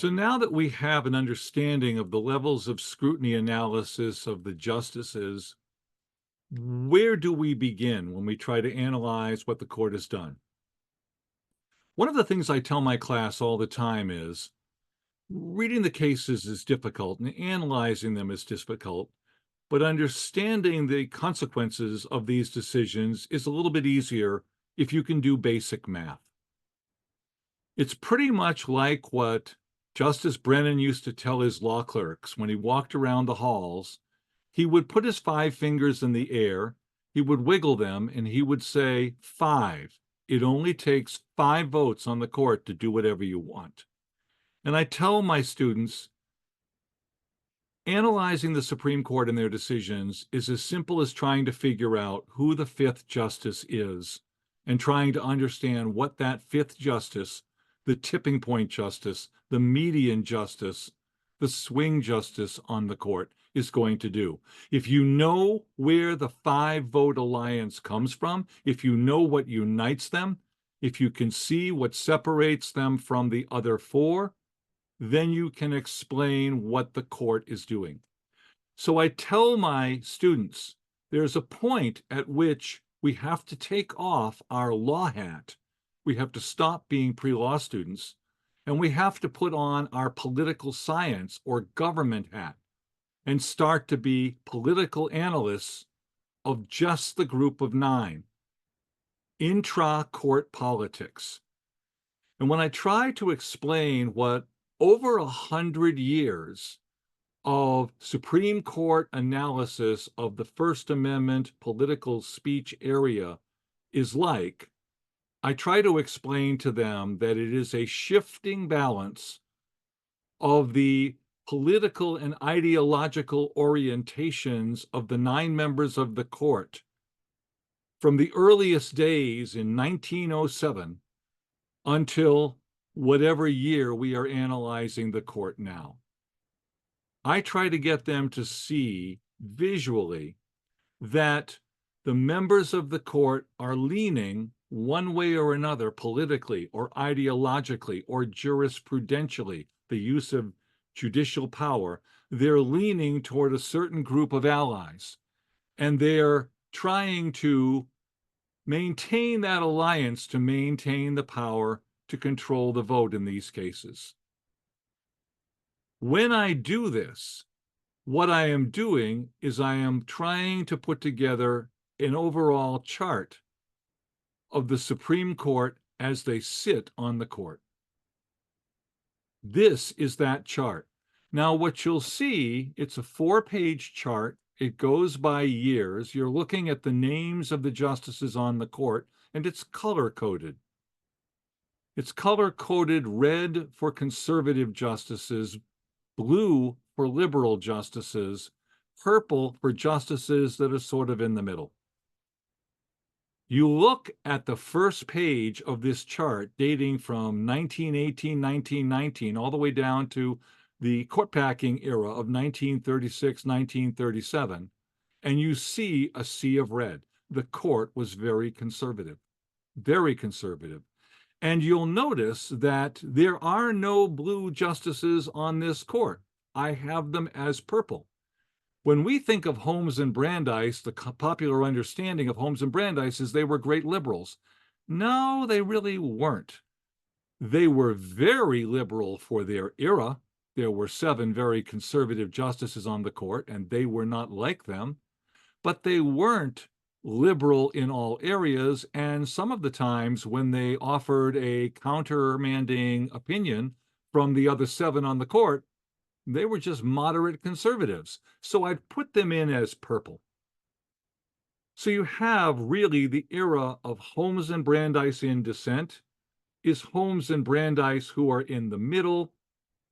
So now that we have an understanding of the levels of scrutiny analysis of the justices, where do we begin when we try to analyze what the court has done? One of the things I tell my class all the time is reading the cases is difficult and analyzing them is difficult, but understanding the consequences of these decisions is a little bit easier if you can do basic math. It's pretty much like what Justice Brennan used to tell his law clerks when he walked around the halls. He would put his five fingers in the air, he would wiggle them, and he would say, "Five. It only takes 5 votes on the court to do whatever you want." And I tell my students, analyzing the Supreme Court and their decisions is as simple as trying to figure out who the fifth justice is and trying to understand what that fifth justice, the tipping point justice, the median justice, the swing justice on the court is going to do. If you know where the 5-vote alliance comes from, if you know what unites them, if you can see what separates them from the other four, then you can explain what the court is doing. So I tell my students, there's a point at which we have to take off our law hat. We have to stop being pre-law students, and we have to put on our political science or government hat and start to be political analysts of just the group of 9, intra-court politics. And when I try to explain what over 100 years of Supreme Court analysis of the First Amendment political speech area is like, I try to explain to them that it is a shifting balance of the political and ideological orientations of the 9 members of the court from the earliest days in 1907 until whatever year we are analyzing the court now. I try to get them to see visually that the members of the court are leaning one way or another politically or ideologically or jurisprudentially, the use of judicial power. They're leaning toward a certain group of allies, and they're trying to maintain that alliance to maintain the power to control the vote in these cases. When I do this, what I am doing is I am trying to put together an overall chart of the Supreme Court as they sit on the court. This is that chart. Now, what you'll see, it's a 4-page chart. It goes by years. You're looking at the names of the justices on the court, and it's color-coded. It's color-coded red for conservative justices, blue for liberal justices, purple for justices that are sort of in the middle. You look at the first page of this chart dating from 1918, 1919, all the way down to the court packing era of 1936, 1937, and you see a sea of red. The court was very conservative, very conservative. And you'll notice that there are no blue justices on this court. I have them as purple. When we think of Holmes and Brandeis, the popular understanding of Holmes and Brandeis is they were great liberals. No, they really weren't. They were very liberal for their era. There were 7 very conservative justices on the court, and they were not like them. But they weren't liberal in all areas, and some of the times when they offered a countermanding opinion from the other 7 on the court, they were just moderate conservatives. So I'd put them in as purple. So you have really the era of Holmes and Brandeis in dissent is Holmes and Brandeis who are in the middle,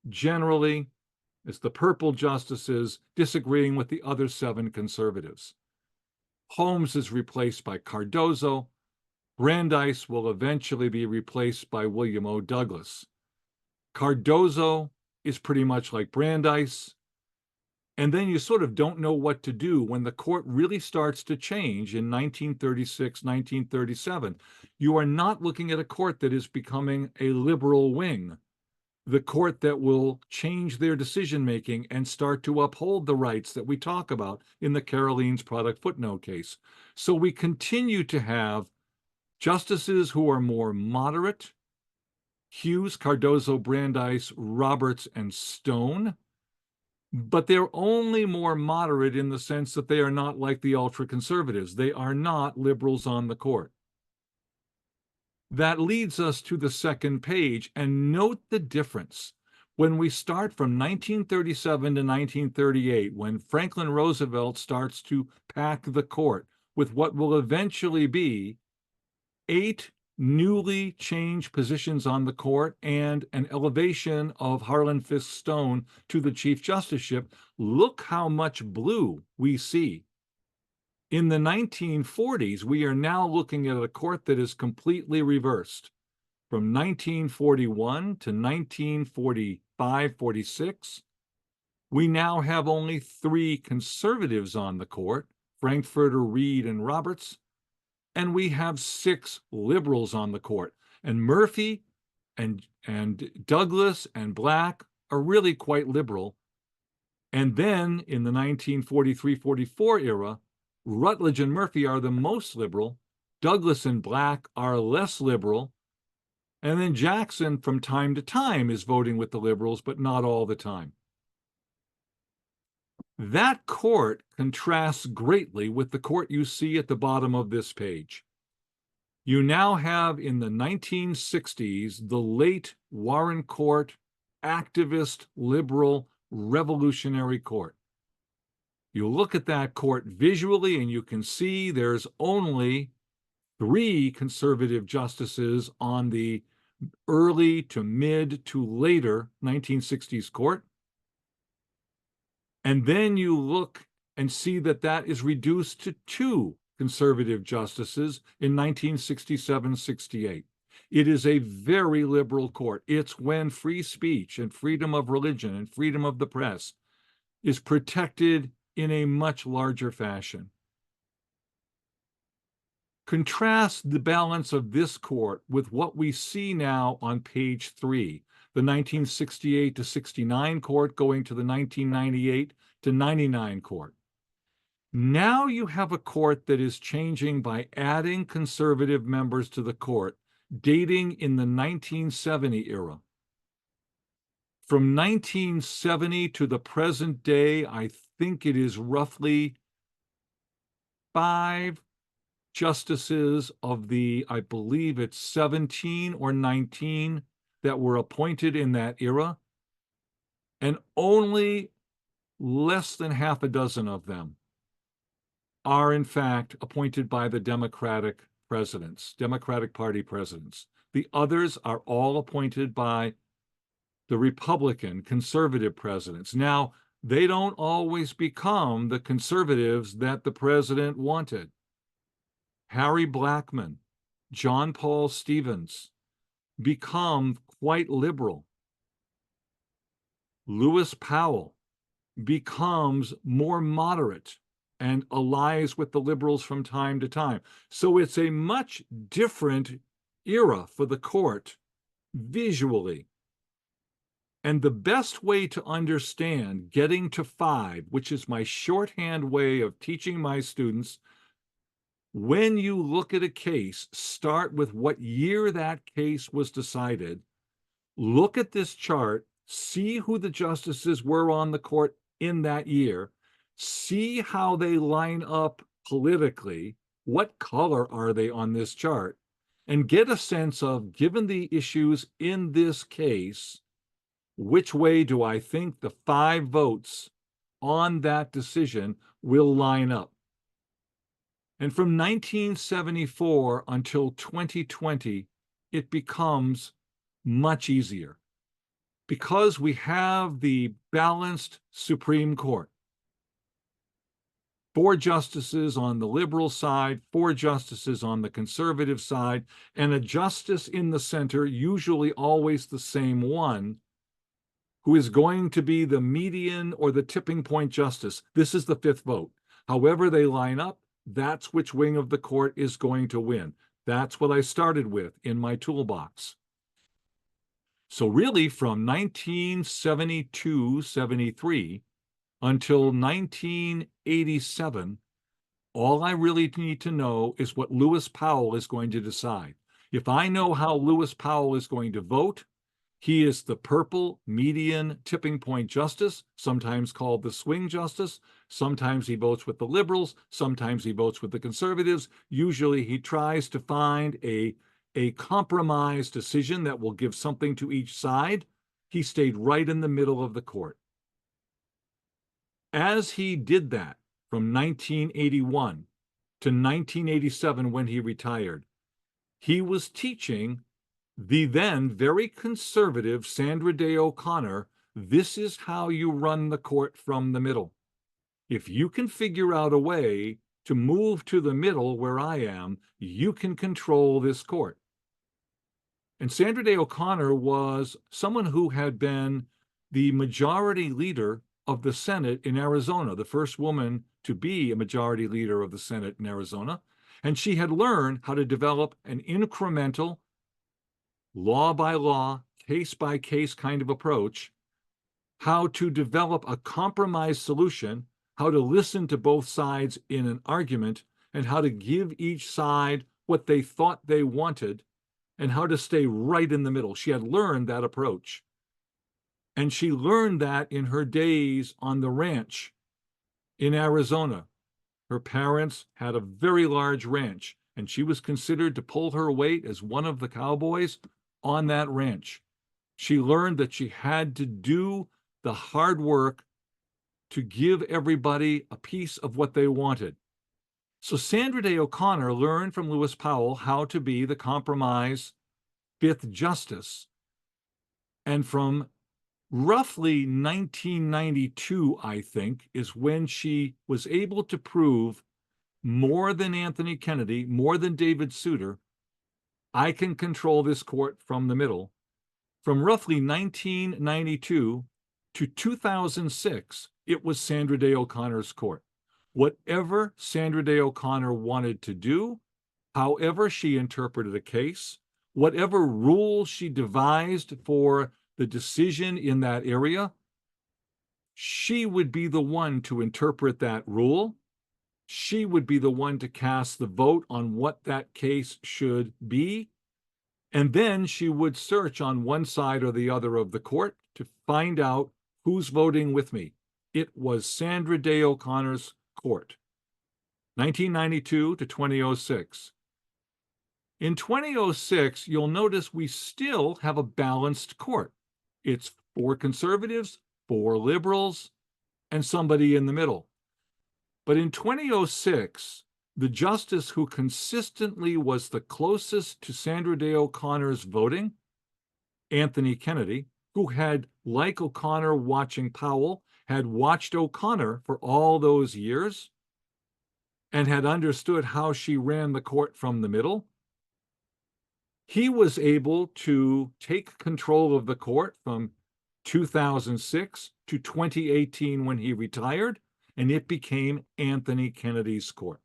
generally. It's the purple justices disagreeing with the other 7 conservatives. Holmes is replaced by Cardozo. Brandeis will eventually be replaced by William O. Douglas. Cardozo is pretty much like Brandeis. And then you sort of don't know what to do when the court really starts to change in 1936, 1937. You are not looking at a court that is becoming a liberal wing. the court that will change their decision-making and start to uphold the rights that we talk about in the Caroline's product footnote case. So we continue to have justices who are more moderate: Hughes, Cardozo, Brandeis, Roberts, and Stone. But they're only more moderate in the sense that they are not like the ultra-conservatives. They are not liberals on the court. That leads us to the second page, and note the difference. When we start from 1937 to 1938, when Franklin Roosevelt starts to pack the court with what will eventually be 8 newly changed positions on the court and an elevation of Harlan Fiske Stone to the Chief Justiceship, look how much blue we see. In the 1940s, we are now looking at a court that is completely reversed. From 1941 to 1945-46, we now have only 3 conservatives on the court: Frankfurter, Reed, and Roberts, and we have 6 liberals on the court. And Murphy and Douglas and Black are really quite liberal. And then in the 1943-44 era, Rutledge and Murphy are the most liberal. Douglas and Black are less liberal. And then Jackson, from time to time, is voting with the liberals, but not all the time. That court contrasts greatly with the court you see at the bottom of this page. You now have, in the 1960s, the late Warren Court, activist, liberal, revolutionary court. You look at that court visually, and you can see there's only 3 conservative justices on the early to mid to later 1960s court. And then you look and see that that is reduced to 2 conservative justices in 1967-68. It is a very liberal court. It's when free speech and freedom of religion and freedom of the press is protected in a much larger fashion. Contrast the balance of this court with what we see now on page 3, the 1968-69 court going to the 1998-99 court. Now you have a court that is changing by adding conservative members to the court, dating in the 1970 era. From 1970 to the present day, I think it is roughly 5 justices of the, I believe it's 17 or 19 that were appointed in that era, and only less than half a dozen of them are in fact appointed by the Democratic presidents, Democratic Party presidents. The others are all appointed by the Republican conservative presidents. Now, they don't always become the conservatives that the president wanted. Harry Blackmun, John Paul Stevens become quite liberal. Lewis Powell becomes more moderate and allies with the liberals from time to time. So it's a much different era for the court visually. And the best way to understand getting to 5, which is my shorthand way of teaching my students, when you look at a case, start with what year that case was decided. Look at this chart, see who the justices were on the court in that year, see how they line up politically, what color are they on this chart, and get a sense of, given the issues in this case, which way do I think the 5 votes on that decision will line up. And from 1974 until 2020, it becomes much easier because we have the balanced Supreme Court. 4 justices on the liberal side, 4 justices on the conservative side, and a justice in the center, usually always the same one, who is going to be the median or the tipping point justice. This is the 5th vote. However they line up, that's which wing of the court is going to win. That's what I started with in my toolbox. So really from 1972-73 until 1987, all I really need to know is what Lewis Powell is going to decide. If I know how Lewis Powell is going to vote, he is the purple median tipping point justice, sometimes called the swing justice. Sometimes he votes with the liberals, sometimes he votes with the conservatives. Usually he tries to find a compromise decision that will give something to each side. He stayed right in the middle of the court. As he did that from 1981 to 1987 when he retired, he was teaching the then very conservative Sandra Day O'Connor, this is how you run the court from the middle. If you can figure out a way to move to the middle where I am, you can control this court. And Sandra Day O'Connor was someone who had been the majority leader of the Senate in Arizona, the first woman to be a majority leader of the Senate in Arizona. And she had learned how to develop an incremental, law by law, case by case kind of approach, how to develop a compromise solution, how to listen to both sides in an argument, and how to give each side what they thought they wanted, and how to stay right in the middle. She had learned that approach. And she learned that in her days on the ranch in Arizona. Her parents had a very large ranch, and she was considered to pull her weight as one of the cowboys on that ranch. She learned that she had to do the hard work to give everybody a piece of what they wanted. So Sandra Day O'Connor learned from Lewis Powell how to be the compromise fifth justice. And from roughly 1992, I think, is when she was able to prove more than Anthony Kennedy, more than David Souter, I can control this court from the middle. From roughly 1992 to 2006, it was Sandra Day O'Connor's court. Whatever Sandra Day O'Connor wanted to do, however she interpreted a case, whatever rules she devised for the decision in that area, she would be the one to interpret that rule. She would be the one to cast the vote on what that case should be. And then she would search on one side or the other of the court to find out who's voting with me. It was Sandra Day O'Connor's court, 1992 to 2006. In 2006, you'll notice we still have a balanced court. It's 4 conservatives, 4 liberals, and somebody in the middle. But in 2006, the justice who consistently was the closest to Sandra Day O'Connor's voting, Anthony Kennedy, who had, like O'Connor watching Powell, had watched O'Connor for all those years and had understood how she ran the court from the middle, he was able to take control of the court from 2006 to 2018 when he retired, and it became Anthony Kennedy's court.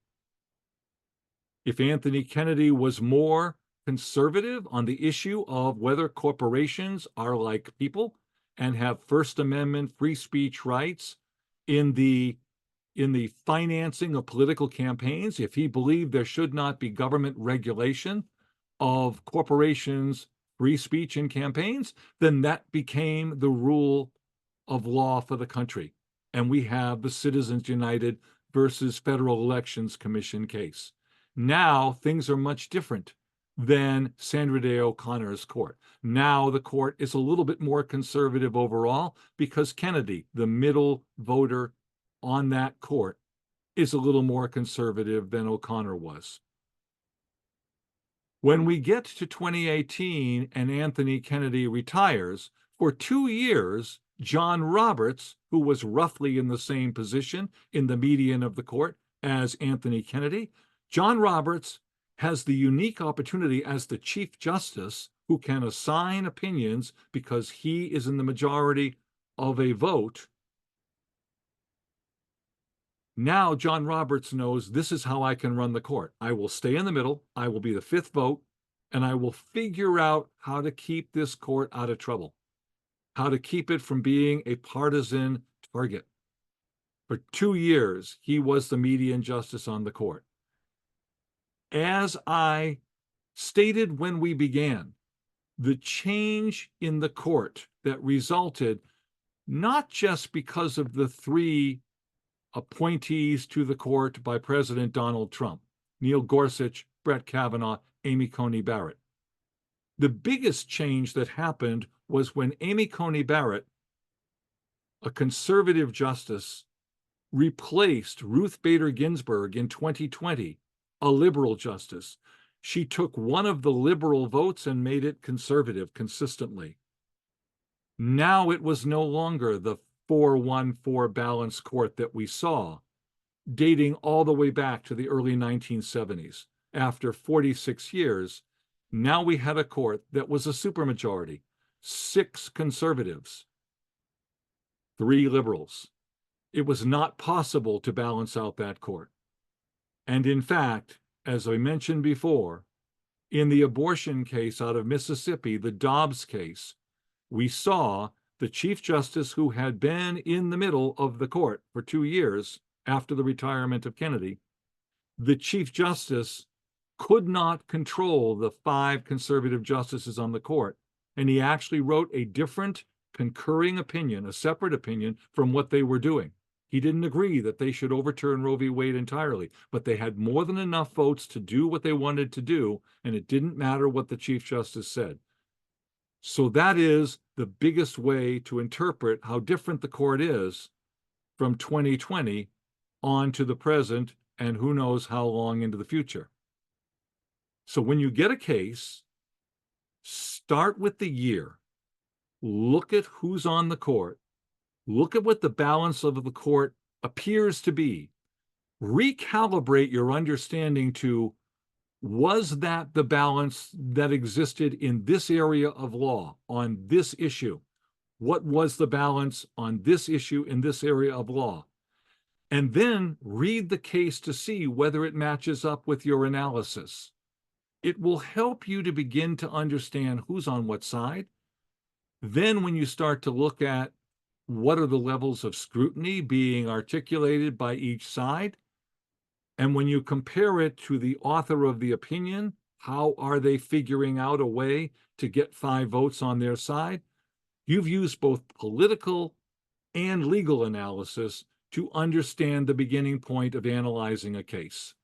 If Anthony Kennedy was more conservative on the issue of whether corporations are like people and have First Amendment free speech rights in the financing of political campaigns, if he believed there should not be government regulation of corporations' free speech in campaigns, then that became the rule of law for the country. And we have the Citizens United versus Federal Elections Commission case. Now things are much different than Sandra Day O'Connor's court. Now the court is a little bit more conservative overall because Kennedy, the middle voter on that court, is a little more conservative than O'Connor was. When we get to 2018 and Anthony Kennedy retires, for 2 years, John Roberts, who was roughly in the same position in the median of the court as Anthony Kennedy, John Roberts has the unique opportunity as the Chief Justice who can assign opinions because he is in the majority of a vote. Now John Roberts knows this is how I can run the court. I will stay in the middle. I will be the 5th vote, and I will figure out how to keep this court out of trouble, how to keep it from being a partisan target. For 2 years, he was the median justice on the court. As I stated when we began, the change in the court that resulted not just because of the 3 appointees to the court by President Donald Trump, Neil Gorsuch, Brett Kavanaugh, Amy Coney Barrett. The biggest change that happened was when Amy Coney Barrett, a conservative justice, replaced Ruth Bader Ginsburg in 2020, a liberal justice. She took one of the liberal votes and made it conservative consistently. Now it was no longer the 4-1-4 balanced court that we saw, dating all the way back to the early 1970s. After 46 years, now we had a court that was a supermajority, 6 conservatives, 3 liberals. It was not possible to balance out that court. And in fact, as I mentioned before, in the abortion case out of Mississippi, the Dobbs case, we saw the Chief Justice, who had been in the middle of the court for 2 years after the retirement of Kennedy, the Chief Justice could not control the 5 conservative justices on the court, and he actually wrote a different concurring opinion, a separate opinion from what they were doing. He didn't agree that they should overturn Roe v. Wade entirely, but they had more than enough votes to do what they wanted to do, and it didn't matter what the Chief Justice said. So that is the biggest way to interpret how different the court is from 2020 on to the present, and who knows how long into the future. So when you get a case, start with the year. Look at who's on the court. Look at what the balance of the court appears to be. Recalibrate your understanding to, was that the balance that existed in this area of law on this issue? What was the balance on this issue in this area of law? And then read the case to see whether it matches up with your analysis. It will help you to begin to understand who's on what side. Then when you start to look at what are the levels of scrutiny being articulated by each side, and when you compare it to the author of the opinion, how are they figuring out a way to get 5 votes on their side? You've used both political and legal analysis to understand the beginning point of analyzing a case.